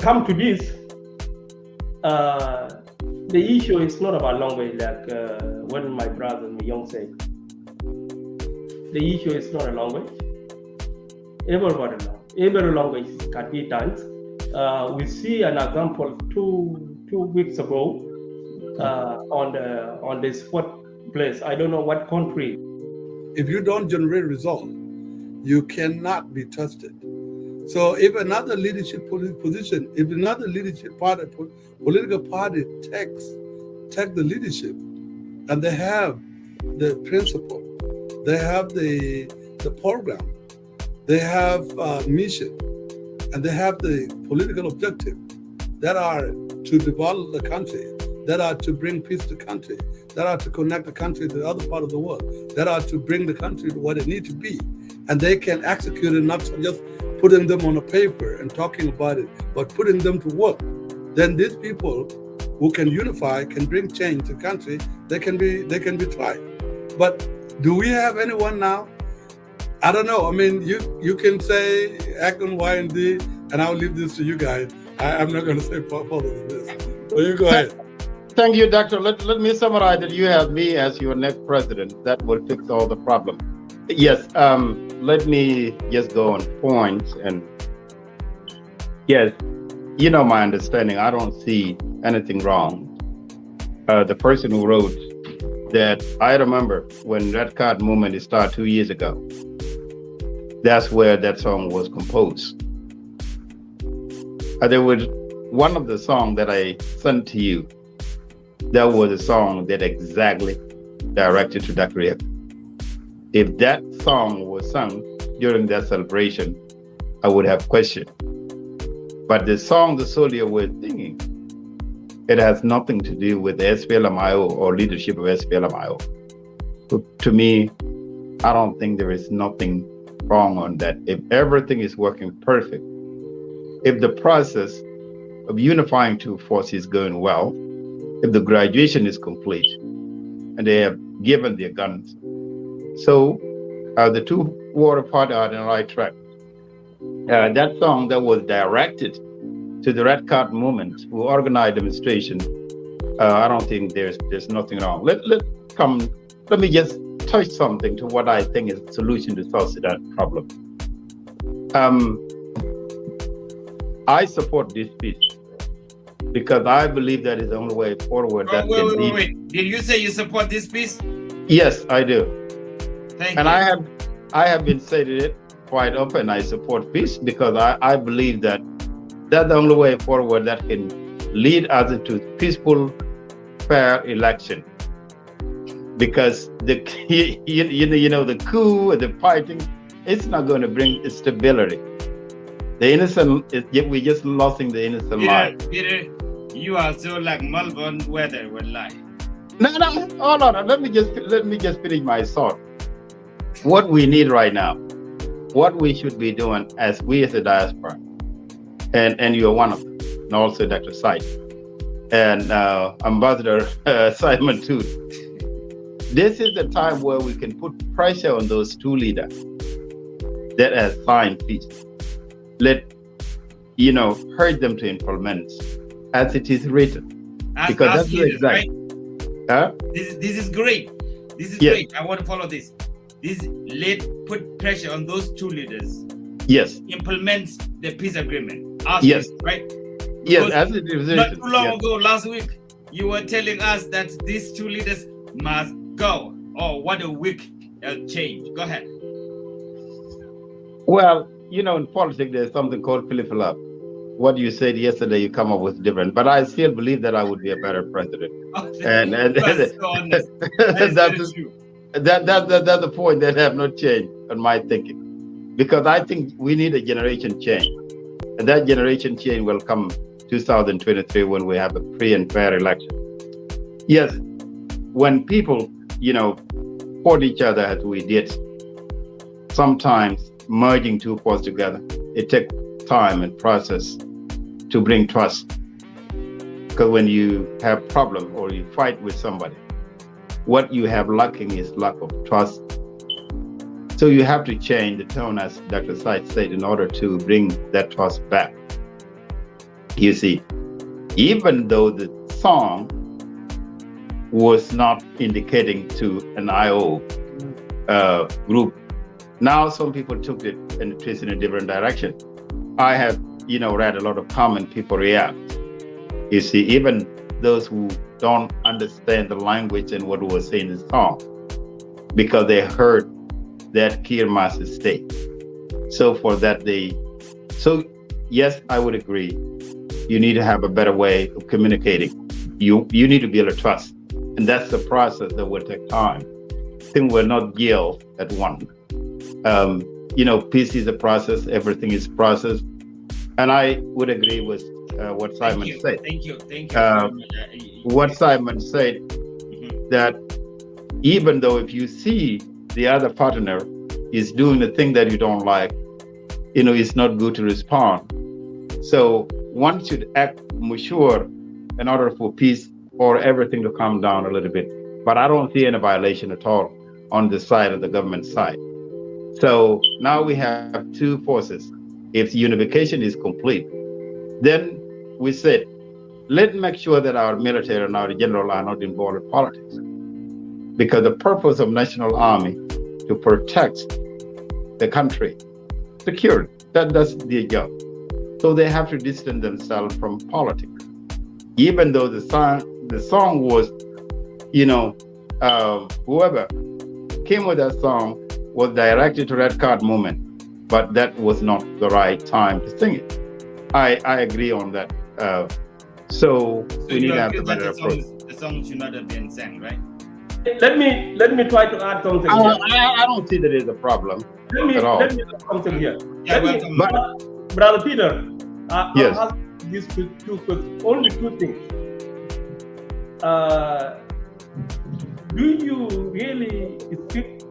come to this, the issue is not about language, like when my brother Myong said. The issue is not a language. Everybody knows. Every language can be done. We see an example two weeks ago on this fourth place. I don't know what country. If you don't generate results, you cannot be trusted. So if another leadership position, if another leadership party, political party takes the leadership, and they have the principle, they have the program, they have mission, and they have the political objective that are to develop the country, that are to bring peace to the country, that are to connect the country to the other part of the world, that are to bring the country to what it needs to be. And they can execute it, not just putting them on a paper and talking about it, but putting them to work. Then these people who can unify, can bring change to the country, they can be tried. But do we have anyone now? I don't know. I mean, you can say act on Y and D, and I'll leave this to you guys. I'm not going to say further than this. So you go ahead. Thank you, Doctor. Let me summarize that you have me as your next president. That will fix all the problems. Yes, let me just go on points. And yes, you know my understanding. I don't see anything wrong. The person who wrote that, I remember when Red Card movement started 2 years ago. That's where that song was composed. There was one of the songs that I sent to you. That was a song that exactly directed to Dr. Riek. If that song was sung during that celebration, I would have questioned. But the song the soldier was singing, it has nothing to do with the SPLM-IO or leadership of SPLM-IO. So to me, I don't think there is nothing wrong on that. If everything is working perfect, if the process of unifying two forces is going well, if the graduation is complete, and they have given their guns, so the two water party are on the right track. That song that was directed to the Red Card movement who organized demonstration, I don't think there's nothing wrong. Let me just touch something to what I think is the solution to South Sudan problem. I support this peace because I believe that is the only way forward. Wait. Did you say you support this peace? Yes, I do. Thank and you. I have been saying it quite often. I support peace because I believe that that's the only way forward that can lead us into peaceful, fair election. Because the coup, the fighting, it's not going to bring stability. The innocent, we just losing the innocent life. Peter, you are so like Melbourne weather will lie. No, hold on. Let me just finish my thought. What we need right now, what we should be doing as we as a diaspora, and you're one of them, and also Dr. Said, and Ambassador Simon too. This is the time where we can put pressure on those two leaders that have signed peace. Urge them to implement as it is written. Because that's the exact. Right? Huh? This is great. This is great. I want to follow this. Put pressure on those two leaders. Yes. Implement the peace agreement. Yes. Right? Yes, as it is written. Not too long ago, last week, you were telling us that these two leaders must go. Oh, what a week change. Go ahead. Well, in politics, there's something called flip-flop. What you said yesterday, you come up with different. But I still believe that I would be a better president. And that's so honest. That's the point that have not changed on my thinking. Because I think we need a generation change. And that generation change will come 2023 when we have a free and fair election. Yes, when people, support each other as we did, sometimes merging two forces together, it takes time and process to bring trust. Because when you have problem or you fight with somebody, what you have lacking is lack of trust. So you have to change the tone, as Dr. Said said, in order to bring that trust back. You see, even though the song was not indicating to an IO group, now some people took it and twisted in a different direction. I have, read a lot of comment people react. You see, even those who don't understand the language and what was saying in the song, because they heard that Kir must stay. So for that yes, I would agree. You need to have a better way of communicating. You need to build a trust. And that's the process that will take time. Things will not yield at once. Peace is a process, everything is a process. And I would agree with what Simon said. Thank you. What Simon said, that even though if you see the other partner is doing the thing that you don't like, it's not good to respond. So one should act mature in order for peace or everything to calm down a little bit. But I don't see any violation at all on the side of the government side. So now we have two forces. If unification is complete, then we said, let's make sure that our military and our general are not involved in politics. Because the purpose of National Army to protect the country, secure, that's their job. So they have to distance themselves from politics. Even though the song was, whoever came with that song was directed to Red Card movement, but that was not the right time to sing it. I agree on that. So we need to have a better approach. The song should not have been sang, right? Let me try to add something here. I don't see that as a problem at all. Let me add something here. Brother Peter, yes. I'll ask these only two things. Do you really speak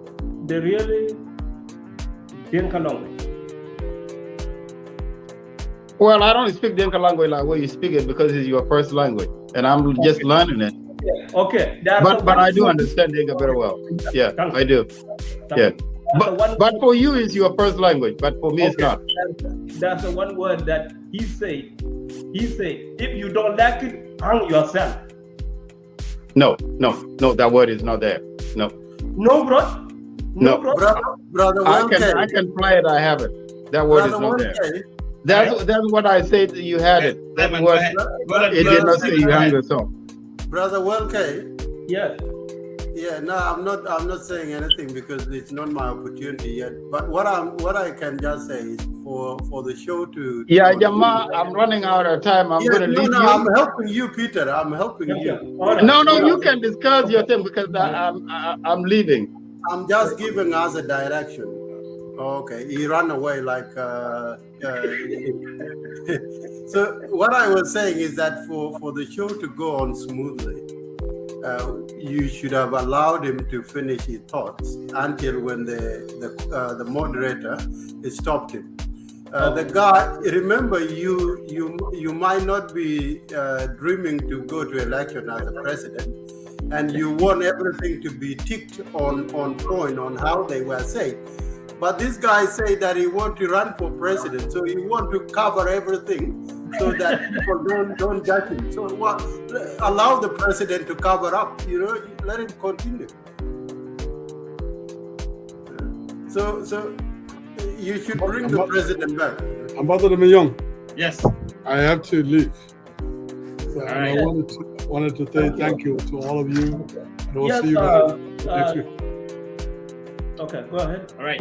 the really Dinka language? Well, I don't speak Dinka language like where you speak it because it's your first language, and I'm just learning it. Okay. But I do understand Dinka very well. Yeah, I do. Yeah. But for you, it's your first language, but for me, it's not. That's the one word that he said. He said, if you don't like it, hang yourself. No, that word is not there. No, bro. Brother, I can play it. I have it. That word is not there. That's what I said. You had it. That word. It did not say you hang yourself. Brother Welke. Yes. Yeah, no, I'm not saying anything because it's not my opportunity yet. But what I can just say is for the show to Jama, I'm running out of time. I'm going to leave you. I'm helping you, Peter. I'm helping you. Right. No, you can discuss your thing because I'm leaving. I'm just giving us a direction. Okay, he ran away like. So what I was saying is that for the show to go on smoothly, you should have allowed him to finish his thoughts until when the moderator stopped him. The guy, remember, you might not be dreaming to go to election as a president, and you want everything to be ticked on point on how they were said. But this guy said that he want to run for president, so he want to cover everything so that people don't judge him. So allow the president to cover up, let him continue. So you should bring the president back. Ambassador Myong. Yes. I have to leave. So all right. I wanted to say thank you to all of you. And we'll see you next week. Okay, go ahead. All right.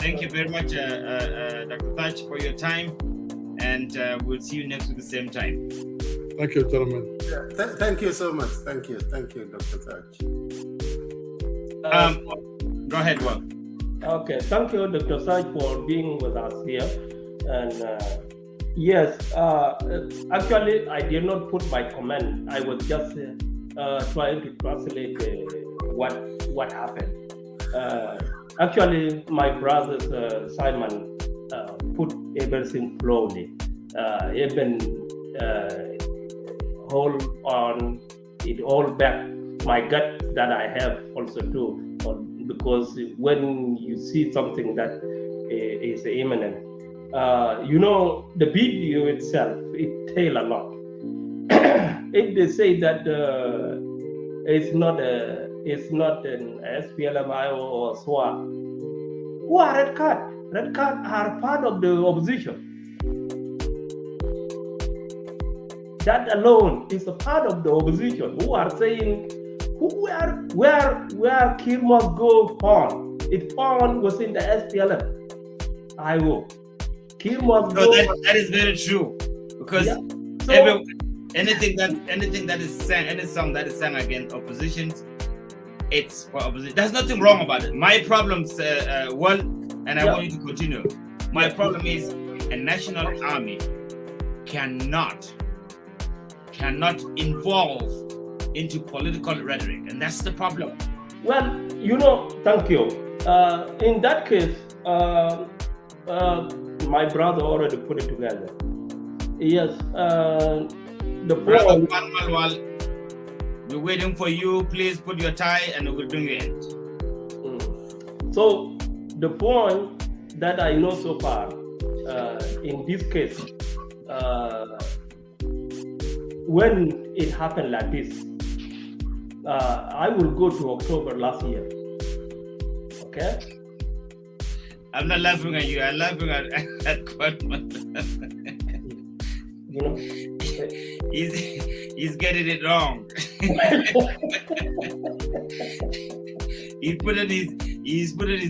Thank you very much, Dr. Thatch, for your time. And we'll see you next week at the same time. Thank you, gentlemen. Thank you so much. Thank you, Dr. Thatch. Go ahead, Will. Okay, thank you, Dr. Saj, for being with us here. And yes, actually, I did not put my comment. I was just trying to translate what happened. Actually, my brother Simon put everything slowly. Even hold on it all back. My gut that I have also too, because when you see something that is imminent, You know, the video itself, it tells a lot. If they say that it's not an SPLMIO or SWA, who are red card? Red card are part of the opposition. That alone is a part of the opposition who are saying where Kir must go on. It found was in the SPLM. IO. Kir must go. That is very true, because anything that is sang, any song that is sang against opposition, it's for opposition. There's nothing wrong about it. My problem, and I want you to continue. My problem is a national army cannot involve into political rhetoric, and that's the problem. Well, you know, thank you. In that case, my brother already put it together. Yes, the brother Manuel, we're waiting for you. Please put your tie, and we'll bring you in. So the point that I know so far, in this case, when it happened like this, I will go to October last year. Okay? I'm not laughing at you. I'm laughing at Quadman. You know, he's getting it wrong. He's put on his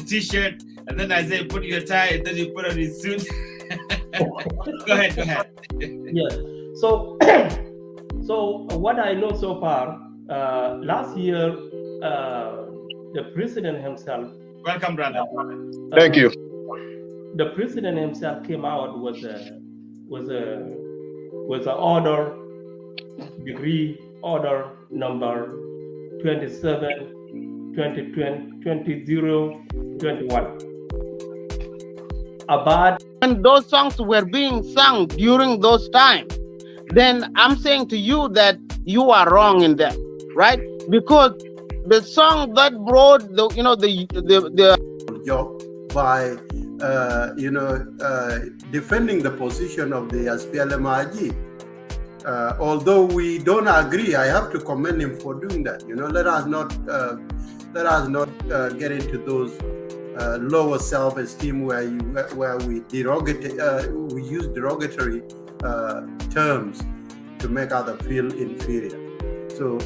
t-shirt, and then I say put your tie, and then he put on his suit. Go ahead. Yes. So, so what I know so far, last year, the president himself. Welcome, brother. Thank you. The president himself came out with a order, degree order number 27, 2021. About when those songs were being sung during those times, then I'm saying to you that you are wrong in that, right? Because the song that brought the job by defending the position of the SPLM-IG. Although we don't agree, I have to commend him for doing that. Let us not get into those lower self-esteem where we use derogatory terms to make others feel inferior. So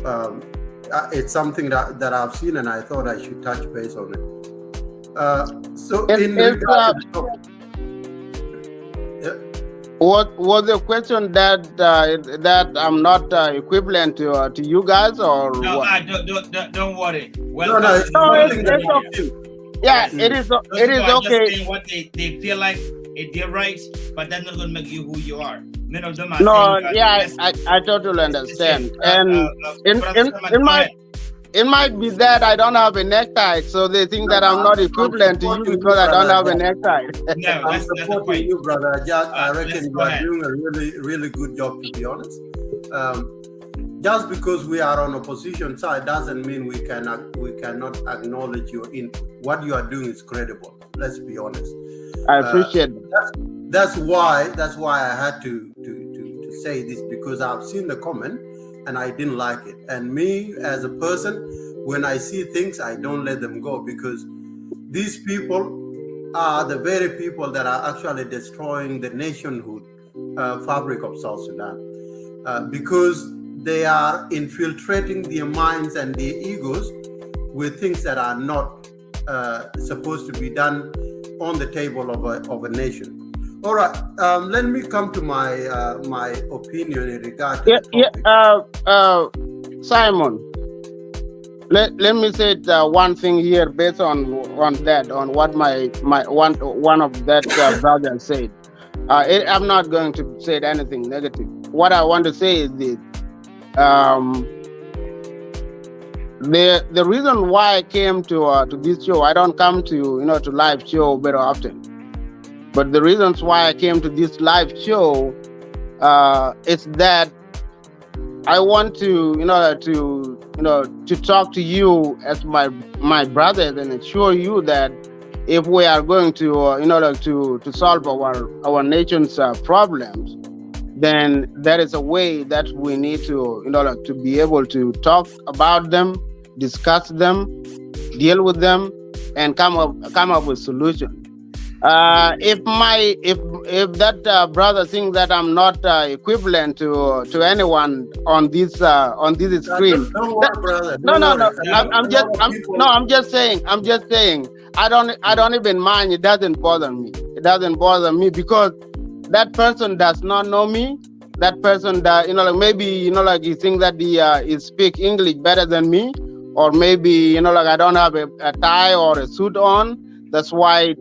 it's something that I've seen, and I thought I should touch base on it. What was the question that I'm not equivalent to you guys, or no? What? Don't worry. It's okay. Yeah, it is okay. Just what they feel like they're right, but that's not going to make you who you are. None of them are. No, yeah, I totally understand. And it might be that I don't have a necktie, so they think that I'm not equivalent to you because I don't have a necktie. No, I'm supporting you, brother. I reckon you are doing a really, really good job, to be honest. Just because we are on opposition side doesn't mean we cannot acknowledge your input. What you are doing is credible. Let's be honest. I appreciate that. That's why I had to say this, because I've seen the comment and I didn't like it. And me as a person, when I see things, I don't let them go, because these people are the very people that are actually destroying the nationhood fabric of South Sudan, because they are infiltrating their minds and their egos with things that are not supposed to be done on the table of a nation. All right, let me come to my my opinion in regard to the topic. Simon, let me say one thing here based on what my one of that brothers said. I'm not going to say anything negative. What I want to say is this. The reason why I came to this show, I don't come to to live show very often, but the reasons why I came to this live show is that I want to to talk to you as my brothers and assure you that if we are going to, like to solve our nation's problems, then there is a way that we need to, like to be able to talk about them, discuss them, deal with them, and come up with solutions. If that brother thinks that I'm not equivalent to anyone on this screen, Don't worry, brother. no, Don't worry. I'm just saying. I don't even mind. It doesn't bother me. It doesn't bother me because that person does not know me. That person that like maybe like he thinks that he speak English better than me, or maybe like I don't have a tie or a suit on. That's why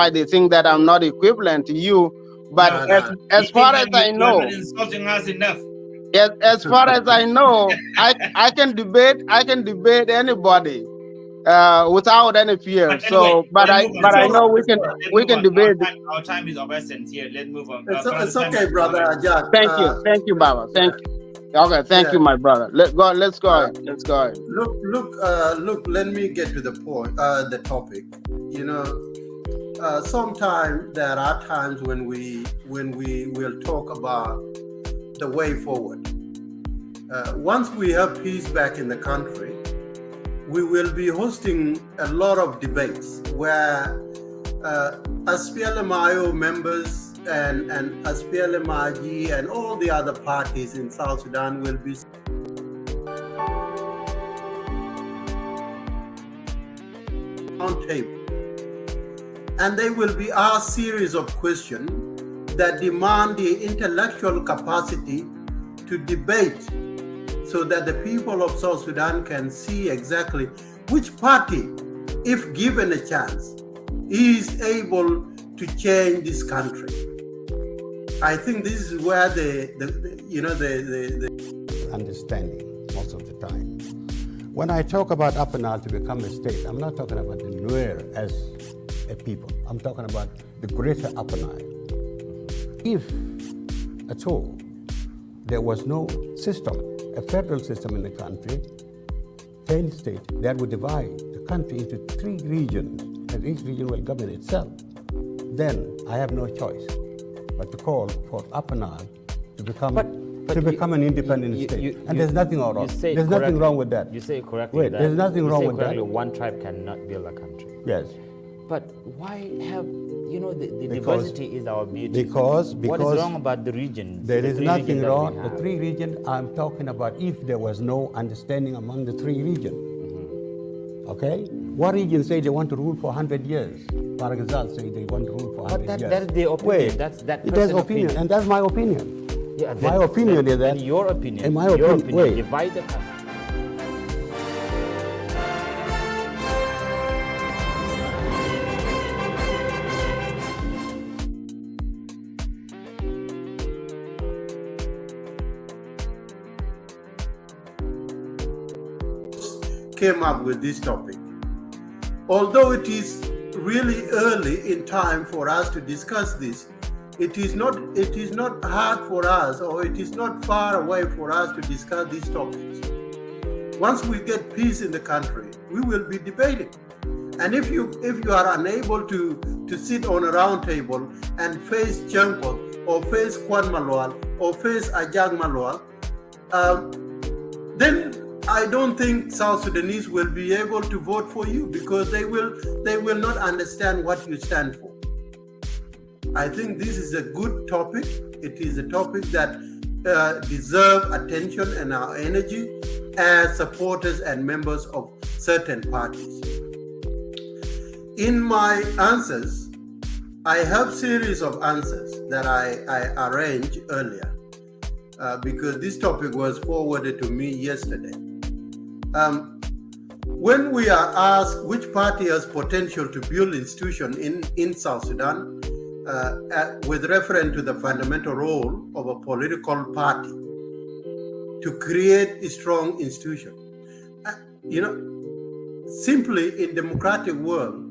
they think that I'm not equivalent to you. But as far as I know, insulting us enough. As far as I know, I can debate anybody without any fear. But anyway, I know we can debate. Our time is of essence here. Let's move on. It's okay, brother Jack. Thank you, Baba. Thank you. Okay, thank you, my brother. Let's go ahead. Look. Let me get to the point. The topic. Sometimes there are times when we will talk about the way forward. Once we have peace back in the country, we will be hosting a lot of debates where SPLM-IO members and SPLM-IG and all the other parties in South Sudan will be on table. And they will be asked series of questions that demand the intellectual capacity to debate so that the people of South Sudan can see exactly which party, if given a chance, is able to change this country. I think this is where the understanding most of the time. When I talk about Upper Nile to become a state, I'm not talking about the Nuer as a people. I'm talking about the greater Upper Nile. If at all there was no system, a federal system in the country, 10 states, that would divide the country into 3 regions, and each region will govern itself, then I have no choice but to call for Upper Nile to become an independent state. And there's nothing wrong. There's nothing wrong with that. You say correctly. Wait, there's nothing wrong with that. One tribe cannot build a country. Yes. But why have the diversity is our beauty? Because what is wrong about the regions? There is nothing wrong. The 3 regions I'm talking about, if there was no understanding among the 3 regions. Okay? What region say they want to rule for 100 years? Paragasal say they want to rule for 100 years. That's their opinion. Wait, that's opinion, and that's my opinion. Yeah, my opinion is that. And your opinion. And my your opinion. Wait. Divide the country. came up with this topic. Although it is really early in time for us to discuss this, it is not hard for us, or it is not far away for us to discuss these topics. Once we get peace in the country, we will be debating. And if you are unable to sit on a round table and face Chenko or face Kwan Malwal or face Ajag Malwal, then I don't think South Sudanese will be able to vote for you, because they will not understand what you stand for. I think this is a good topic. It is a topic that deserves attention and our energy as supporters and members of certain parties. In my answers, I have series of answers that I arranged earlier because this topic was forwarded to me yesterday. When we are asked which party has potential to build institution in South Sudan, with reference to the fundamental role of a political party to create a strong institution, simply in democratic world,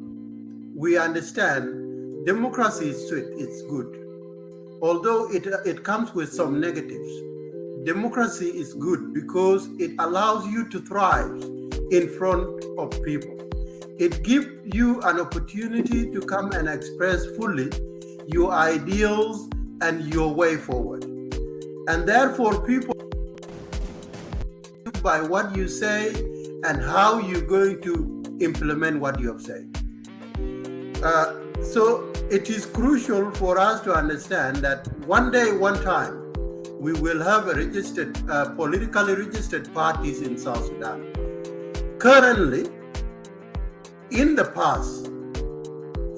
we understand democracy is sweet, it's good. Although it comes with some negatives, democracy is good because it allows you to thrive in front of people. It gives you an opportunity to come and express fully your ideals and your way forward. And therefore, people, by what you say and how you're going to implement what you have said. So it is crucial for us to understand that one day, one time, we will have a registered, politically registered parties in South Sudan. Currently, in the past,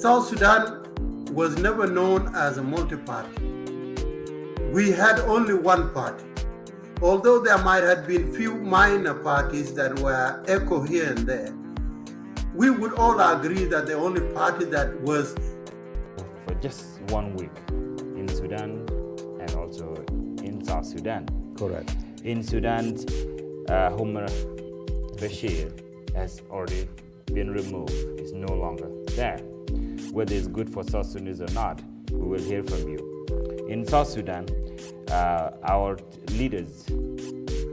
South Sudan was never known as a multi-party. We had only one party. Although there might have been few minor parties that were echo here and there, we would all agree that the only party that was... For just 1 week in Sudan and also in South Sudan. Correct. In Sudan, Omar Bashir has already been removed. He's no longer there. Whether it's good for South Sudanese or not, we will hear from you. In South Sudan, our leaders,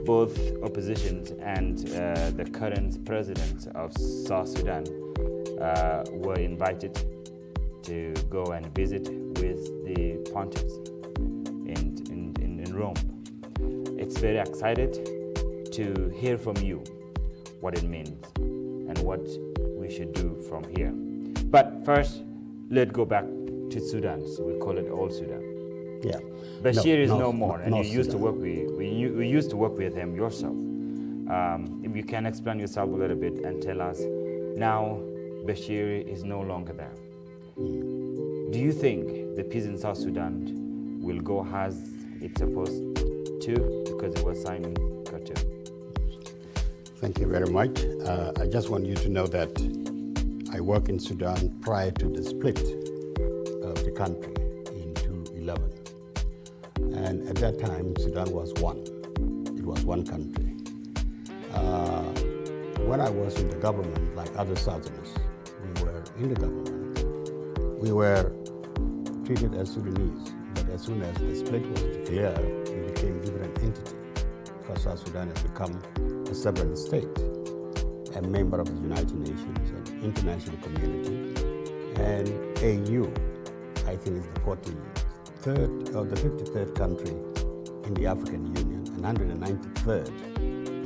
both oppositions and the current president of South Sudan, were invited to go and visit with the pontiffs in Rome. It's very excited to hear from you what it means and what we should do from here. But first, let's go back to Sudan. So we call it Old Sudan. Yeah. Bashir is no more, and North you used to Sudan. work with we used to work with him yourself. If you can explain yourself a little bit and tell us, now Bashir is no longer there. Do you think the peace in South Sudan will go as it's supposed to, because it was signed in Khartoum? Thank you very much. I just want you to know that I worked in Sudan prior to the split of the country in 2011. And at that time, Sudan was one. It was one country. When I was in the government, like other Southerners, we were in the government, we were treated as Sudanese. But as soon as the split was declared, we became different entity, because South Sudan has become a sovereign state, a member of the United Nations and international community, and AU, I think is the 43rd or the 53rd country in the African Union and 193rd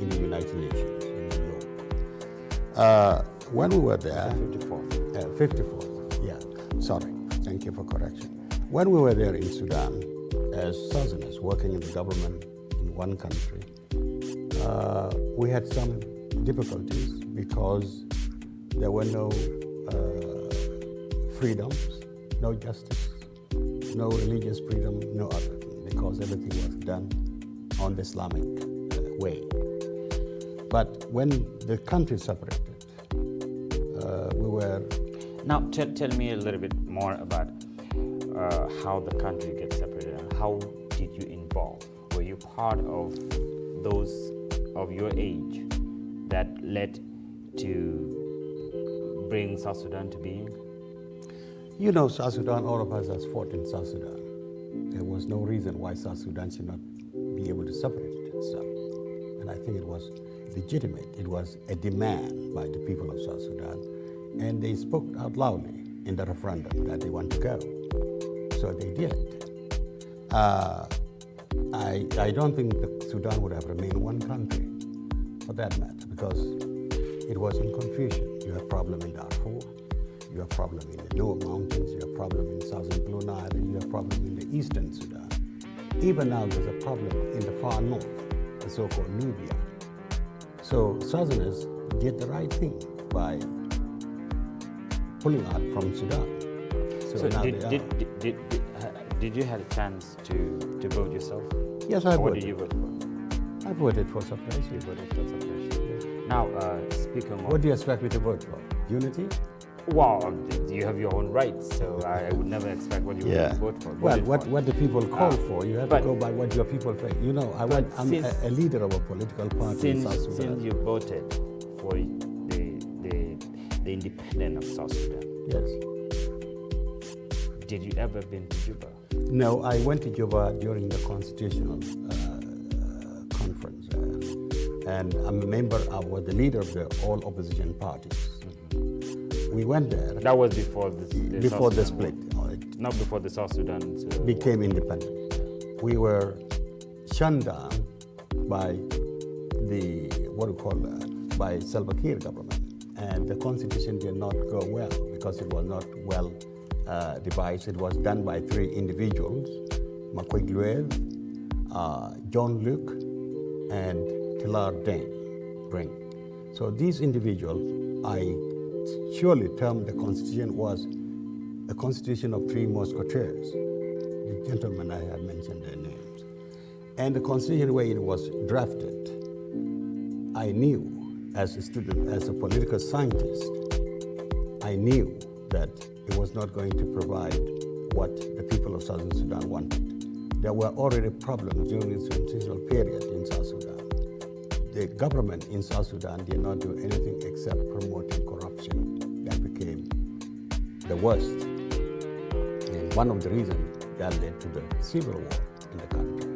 in the United Nations in New York. When we were there, 54, yeah, sorry, thank you for correction. When we were there in Sudan as Southerners working in the government in one country, we had some difficulties because there were no freedoms, no justice, no religious freedom, no other thing, because everything was done on the Islamic way. But when the country separated, we were... Now, tell me a little bit more about how the country gets separated and how did you involve? Were you part of those of your age that led to bring South Sudan to being? You know, South Sudan, all of us has fought in South Sudan. There was no reason why South Sudan should not be able to separate itself. And I think it was legitimate. It was a demand by the people of South Sudan. And they spoke out loudly in the referendum that they want to go. So they did. I don't think that Sudan would have remained one country for that matter, because it was in confusion. You have problem in Darfur, you have problem in the lower mountains, you have problem in southern Blue Nile, and you have problem in the eastern Sudan. Even now there's a problem in the far north, the so-called Nubia. So Southerners did the right thing by pulling out from Sudan. So did you have a chance to vote yourself? Yes, I Or what voted. did you vote for? I voted for separation. You voted for separation. Now, speaking of... What do you expect me to vote for? Unity? Well, you have your own rights, so I would never expect what you would vote for. Well, Voted for. what the people call for, you have to but- go by what your people say. You know, I'm a leader of a political party in South Sudan. Since you voted for the independence of South Sudan, Yes. did you ever been to Juba? No, I went to Juba during the constitutional conference, and I'm a member. I was the leader of the all opposition parties. We went there That was before before the South Sudan split. war. Not before the South Sudan Became independent. We were shunned down by the by Salva Kiir government, and the constitution did not go well because it was not well devised. It was done by three individuals: Makwig Luev, John Luke, and Tilar Ring. So these individuals, I surely termed the constitution was a constitution of three musketeers. The gentlemen, I have mentioned their names. And the constitution, the way it was drafted, I knew as a student, as a political scientist, I knew that it was not going to provide what the people of Southern Sudan wanted. There were already problems during the transitional period in South Sudan. The government in South Sudan did not do anything except promoting corruption. That became the worst. And one of the reasons that led to the civil war in the country.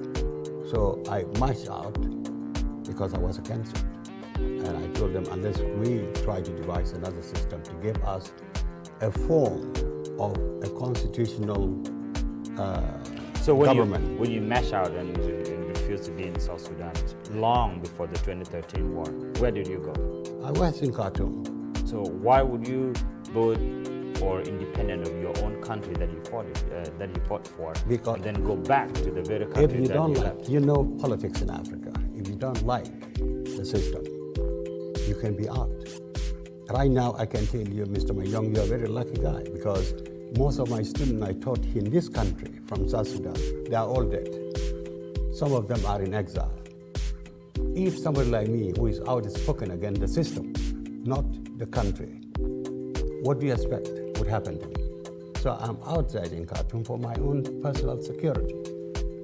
So I marched out because I was against it. And I told them, unless we try to devise another system to give us a form of a constitutional government. When you mash out and refused to be in South Sudan long before the 2013 war, where did you go? I was in Khartoum. So why would you vote for independence of your own country that you fought for, Because and then go back to the very country if you that don't you like, left? you know politics in Africa. If you don't like the system, you can be out. Right now, I can tell you, Mr. Mayong, you're a very lucky guy because most of my students I taught in this country from South Sudan, they are all dead. Some of them are in exile. If somebody like me who is outspoken against the system, not the country, what do you expect would happen to me? So I'm outside in Khartoum for my own personal security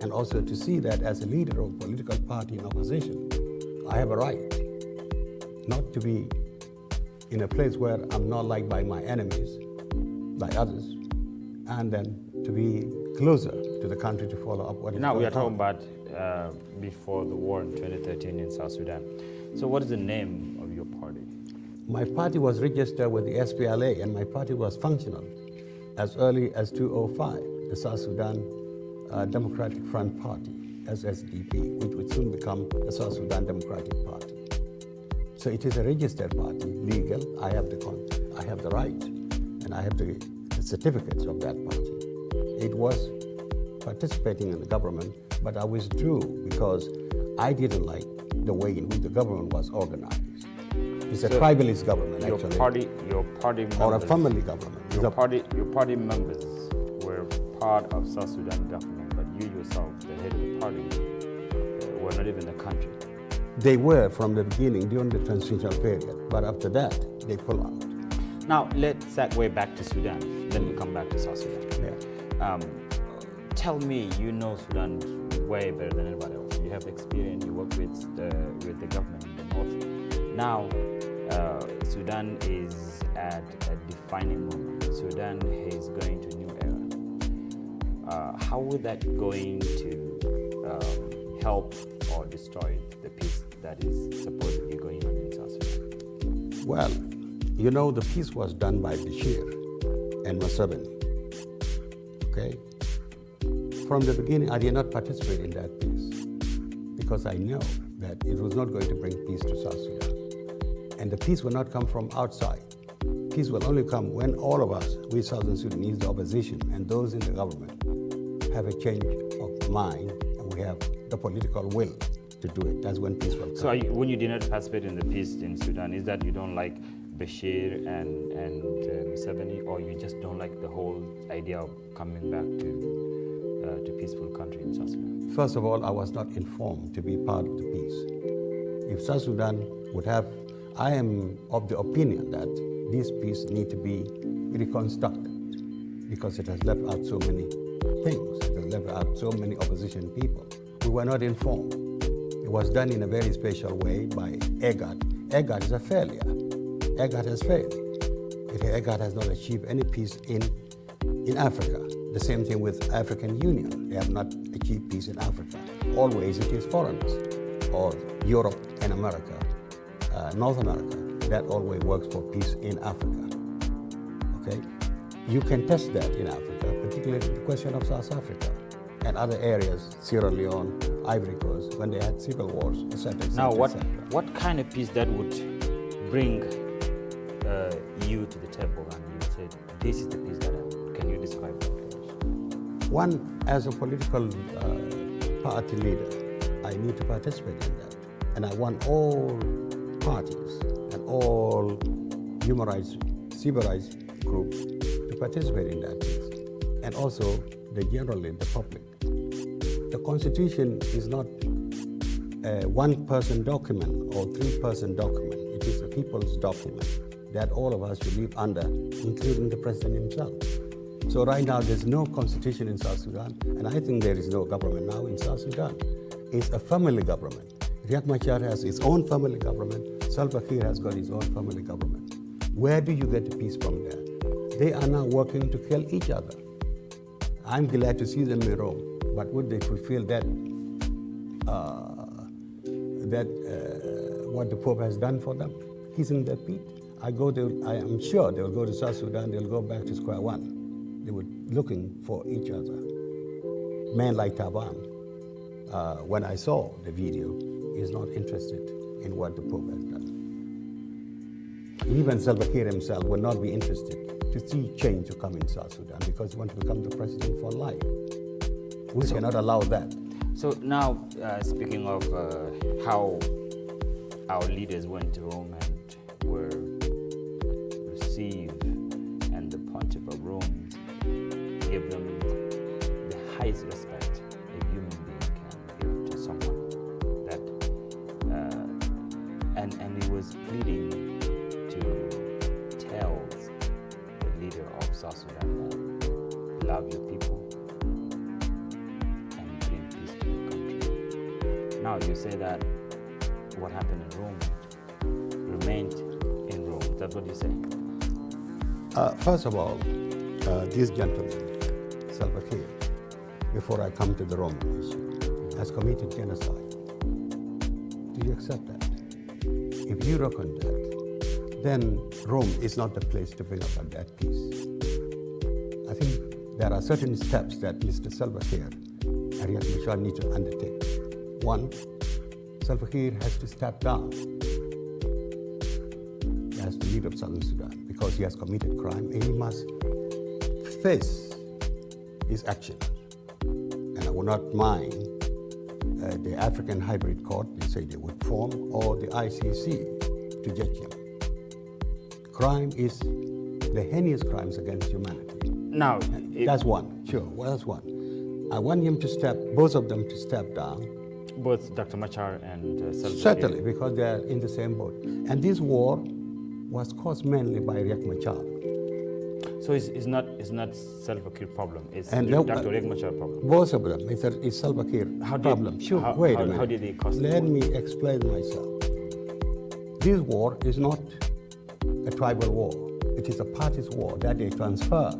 and also to see that as a leader of a political party in opposition, I have a right not to be in a place where I'm not liked by my enemies, by others, and then to be closer to the country to follow up what is Now we are going talking on. about before the war in 2013 in South Sudan. So what is the name of your party? My party was registered with the SPLA and my party was functional as early as 2005, the South Sudan Democratic Front Party, SSDP, which would soon become the South Sudan Democratic Party. So it is a registered party, legal. I have the right, and I have the certificates of that party. It was participating in the government, but I withdrew because I didn't like the way in which the government was organized. It's a tribalist government, Your actually. party members, Or a family government. It's Your party members were part of South Sudan government, but you yourself, the head of the party, were not even the country. They were from the beginning during the transitional period, but after that, they pull out. Now, let's segue back to Sudan, then we come back to South Sudan. Yeah. Tell me, you know Sudan way better than anybody else. You have experience, you work with the government in the north. Now, Sudan is at a defining moment. Sudan is going to a new era. How would that going to help or destroy the peace that is supposedly going on in South Sudan? Well, you know, the peace was done by Bashir and Museveni. Okay? From the beginning, I did not participate in that peace because I know that it was not going to bring peace to South Sudan. And the peace will not come from outside. Peace will only come when all of us, we Southern Sudanese, the opposition, and those in the government, have a change of mind and we have the political will to do it. That's when peace will come. So when you did not participate in the peace in Sudan, is that you don't like Bashir and Museveni, or you just don't like the whole idea of coming back to peaceful country in South Sudan? First of all, I was not informed to be part of the peace. If South Sudan would have, I am of the opinion that this peace need to be reconstructed because it has left out so many things. It has left out so many opposition people. We were not informed. It was done in a very special way by EGAD. EGAD is a failure. EGAD has failed. EGAD has not achieved any peace in Africa. The same thing with African Union. They have not achieved peace in Africa. Always it is foreigners, or Europe and America, North America, that always works for peace in Africa. Okay, you can test that in Africa, particularly the question of South Africa and other areas, Sierra Leone, Ivory Coast, when they had civil wars, etc. Now, what kind of peace that would bring you to the table, and you said, this is the peace that I want. Can you describe that? One, as a political party leader, I need to participate in that. And I want all parties and all human rights, civil rights groups to participate in that peace. And also, generally, the public. The Constitution is not a one-person document or three-person document. It is a people's document that all of us should live under, including the president himself. So right now, there's no constitution in South Sudan, and I think there is no government now in South Sudan. It's a family government. Riek Machar has his own family government. Salva Kiir has got his own family government. Where do you get the peace from there? They are now working to kill each other. I'm glad to see them in Rome, but would they fulfill that what the Pope has done for them? Kissing their feet? I am sure they will go to South Sudan, they'll go back to square one. They were looking for each other. Men like Taban, when I saw the video, is not interested in what the Pope has done. Even Salva Kiir himself will not be interested to see change to come in South Sudan because he wants to become the president for life. We cannot allow that. So now, speaking of how our leaders went to Rome and were received, and the Pontiff of Rome gave them the highest respect a human being can give to someone, that, and he was pleading to tell the leader of South Sudan that love your people and bring peace to your country. Now you say that what happened in Rome remained in Rome. Is that what you say? First of all, this gentleman, Salva Kiir, before I come to the Rome issue, has committed genocide. Do you accept that? If you reckon that, then Rome is not the place to bring about that peace. I think there are certain steps that Mr. Salva Kiir and Riek Machar need to undertake. One, Salva Kiir has to step down as the leader of Southern Sudan because he has committed crime and he must face his action. And I will not mind the African Hybrid Court, they say they would form, or the ICC to judge him. Crime is the heinous crimes against humanity. Now, that's one, sure, well, that's one. I want him to both of them to step down. Both Dr. Machar and Salva Kiir. Certainly, because they are in the same boat. And this war was caused mainly by Riek Machar. So it's not Salva Kiir problem. It's Dr. Riek Machar problem. Both of them. It's Salva Kiir problem. Sure. Wait a minute. How did they cause Let me explain myself. This war is not a tribal war. It is a party's war that they transfer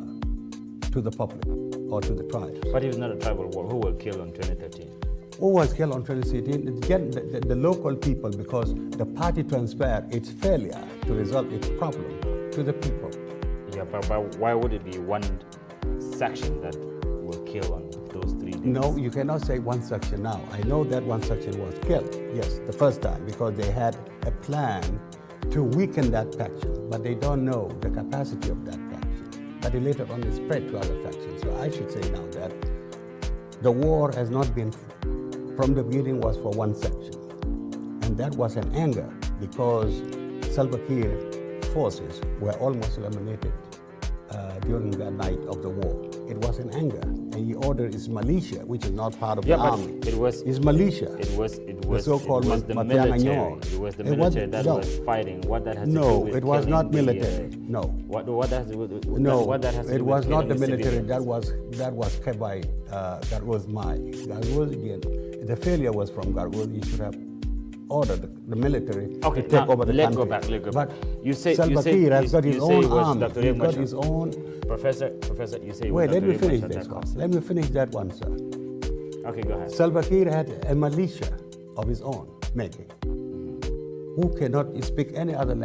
to the public or to the tribes. But if it's not a tribal war, who will kill on 2013? Who was killed on 2013? The local people, because the party transferred its failure to resolve its problem to the people. Yeah, but why would it be one section that will kill on those 3 days? No, you cannot say one section now. I know that one section was killed, yes, the first time, because they had a plan to weaken that faction, but they don't know the capacity of that faction. But it later on spread to other factions. So I should say now that the war has not been, from the beginning, was for one section. And that was an anger because Salva Kiir forces were almost eliminated during the night of the war. It was an anger, and he ordered his militia, which is not part of the army. It was his militia. It was the so-called the military. It was the military that was fighting. What that has to do with it was not military. No. What that has to do with no, what that has to it do was with not the military. That was kept by Gargoz. The failure was from Gargoz. He should have ordered the military to take over the country. Let's go back. But you say Salva Kiir has got his own army. He's got his own. Professor, you say. Wait, let me finish this one. Let me finish that one, sir. Okay, go ahead. Salva Kiir had a militia of his own making, who cannot speak any other language.